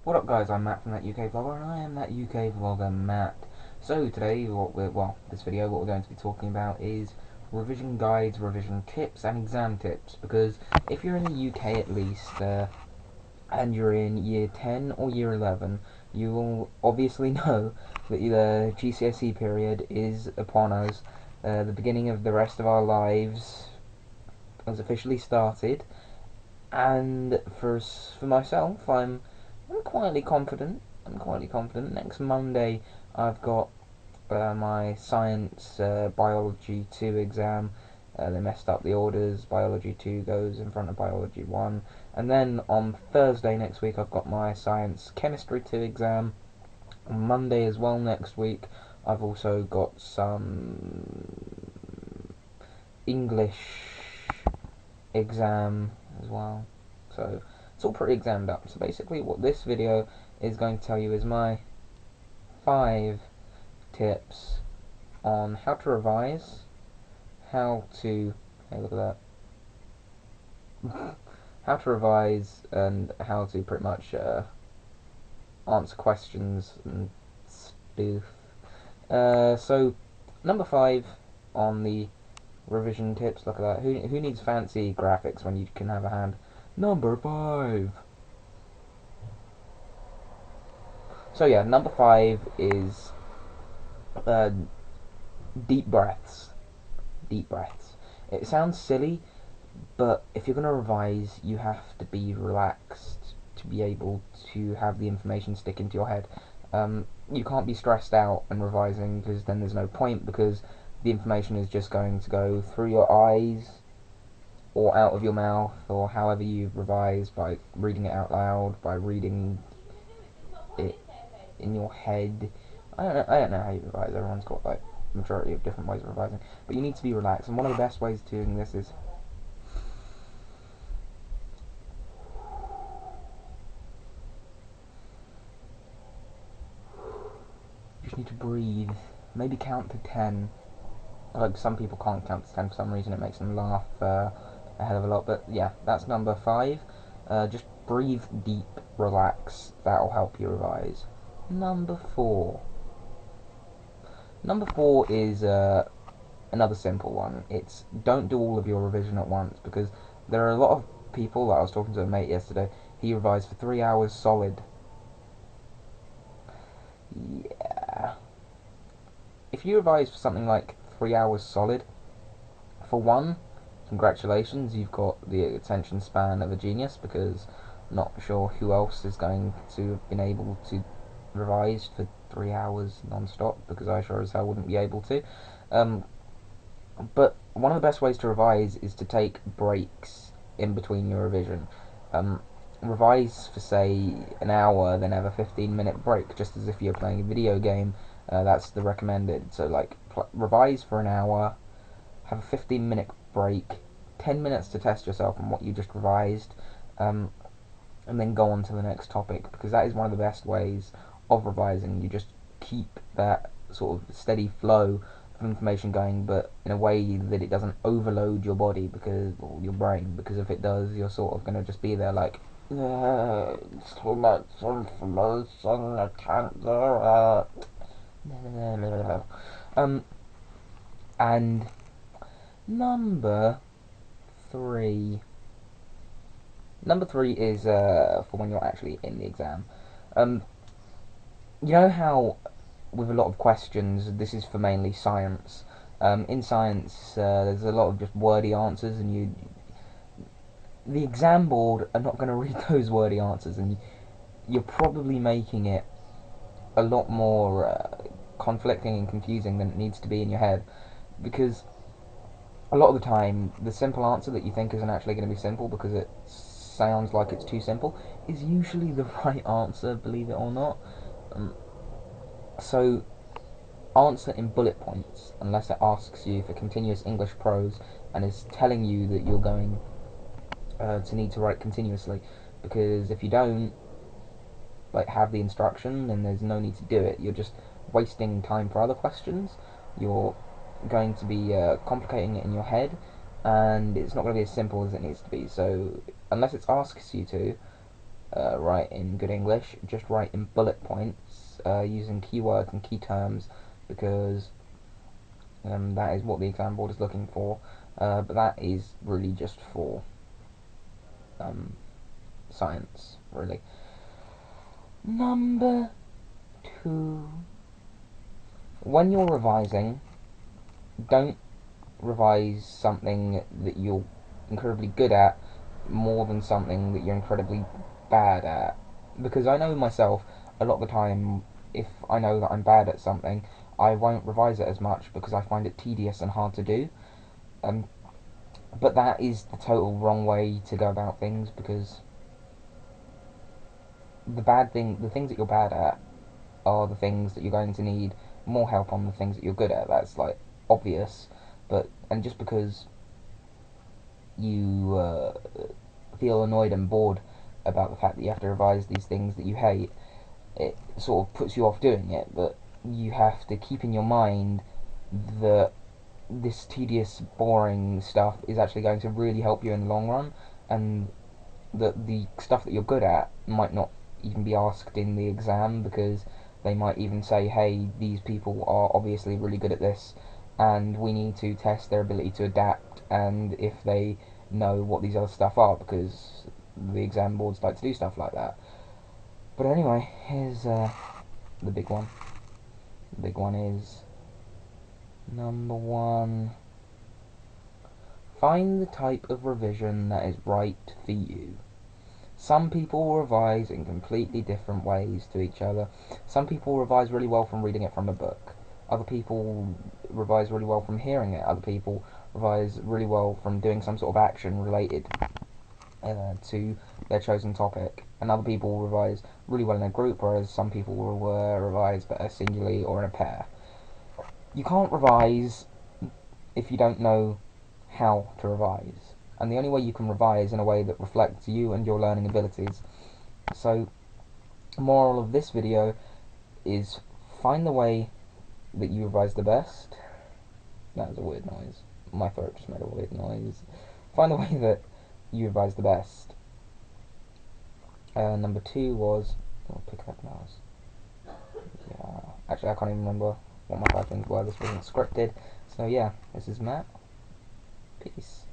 What up guys, I'm Matt from That UK Vlogger and I am That UK Vlogger Matt. So today, this video, what we're going to be talking about is revision guides, revision tips and exam tips, because if you're in the UK at least, and you're in year 10 or year 11, you will obviously know that the GCSE period is upon us. The beginning of the rest of our lives has officially started, and for myself, I'm quietly confident. Next Monday, I've got my science biology 2 exam. They messed up the orders. Biology 2 goes in front of biology 1. And then on Thursday next week, I've got my science chemistry 2 exam. On Monday as well next week, I've also got some English exam as well. So it's all pretty examined up. So basically what this video is going to tell you is my 5 tips on how to revise, how to, hey look at that, how to revise and how to pretty much answer questions and stuff. So number 5 on the revision tips, look at that, who needs fancy graphics when you can have a hand? Number 5. So yeah, number 5 is deep breaths. Deep breaths. It sounds silly, but if you're going to revise, you have to be relaxed to be able to have the information stick into your head. You can't be stressed out and revising, because then there's no point, because the information is just going to go through your eyes or out of your mouth, or however you revise, by reading it out loud, by reading it in your head. I don't know how you revise. Everyone's got like majority of different ways of revising, but you need to be relaxed, and one of the best ways of doing this is you just need to breathe. Maybe count to 10. Like, some people can't count to 10 for some reason. It makes them laugh a hell of a lot. But yeah, that's number 5. Just breathe deep, relax. That'll help you revise. Number 4. Number 4 is another simple one. It's don't do all of your revision at once, because there are a lot of people, like I was talking to a mate yesterday, he revised for 3 hours solid. Yeah. If you revise for something like 3 hours solid, for one, congratulations, you've got the attention span of a genius, because I'm not sure who else is going to have been able to revise for 3 hours non-stop, because I sure as hell wouldn't be able to. But one of the best ways to revise is to take breaks in between your revision. Revise for say an hour, then have a 15-minute break, just as if you're playing a video game. That's the recommended. So like revise for an hour, have a 15-minute break, 10 minutes to test yourself on what you just revised, and then go on to the next topic, because that is one of the best ways of revising. You just keep that sort of steady flow of information going, but in a way that it doesn't overload your body, because, or your brain, because if it does, you're sort of going to just be there like, so much information, I can't do it. And number 3. Number 3 is for when you're actually in the exam. You know how with a lot of questions, this is for mainly science. In science, there's a lot of just wordy answers, and the exam board are not going to read those wordy answers, and you're probably making it a lot more conflicting and confusing than it needs to be in your head, because a lot of the time, the simple answer that you think isn't actually going to be simple because it sounds like it's too simple is usually the right answer, believe it or not. So answer in bullet points unless it asks you for continuous English prose and is telling you that you're going to need to write continuously, because if you don't like have the instruction, then there's no need to do it. You're just wasting time for other questions. You're going to be complicating it in your head, and it's not going to be as simple as it needs to be. So unless it asks you to, write in good English. Just write in bullet points using keywords and key terms, because that is what the exam board is looking for. But that is really just for science, really. Number 2. When you're revising, don't revise something that you're incredibly good at more than something that you're incredibly bad at. Because I know myself, a lot of the time, if I know that I'm bad at something, I won't revise it as much because I find it tedious and hard to do. But that is the total wrong way to go about things, because the things that you're bad at are the things that you're going to need more help on, the things that you're good at. That's like obvious, and just because you feel annoyed and bored about the fact that you have to revise these things that you hate, it sort of puts you off doing it. But you have to keep in your mind that this tedious, boring stuff is actually going to really help you in the long run, and that the stuff that you're good at might not even be asked in the exam, because they might even say, hey, these people are obviously really good at this, and we need to test their ability to adapt, and if they know what these other stuff are, because the exam boards like to do stuff like that. But anyway, here's the big one. The big one is number 1. Find the type of revision that is right for you. Some people revise in completely different ways to each other. Some people revise really well from reading it from a book. Other people revise really well from hearing it. Other people revise really well from doing some sort of action related to their chosen topic. And other people revise really well in a group, whereas some people will revise better singly or in a pair. You can't revise if you don't know how to revise, and the only way you can revise in a way that reflects you and your learning abilities. So, the moral of this video is find the way that you revise the best. That was a weird noise. My throat just made a weird noise. Find the way that you revise the best. Number 2 was... Oh, pick up mouse. Yeah. Actually, I can't even remember what my 5 things were. This wasn't scripted. So yeah, this is Matt. Peace.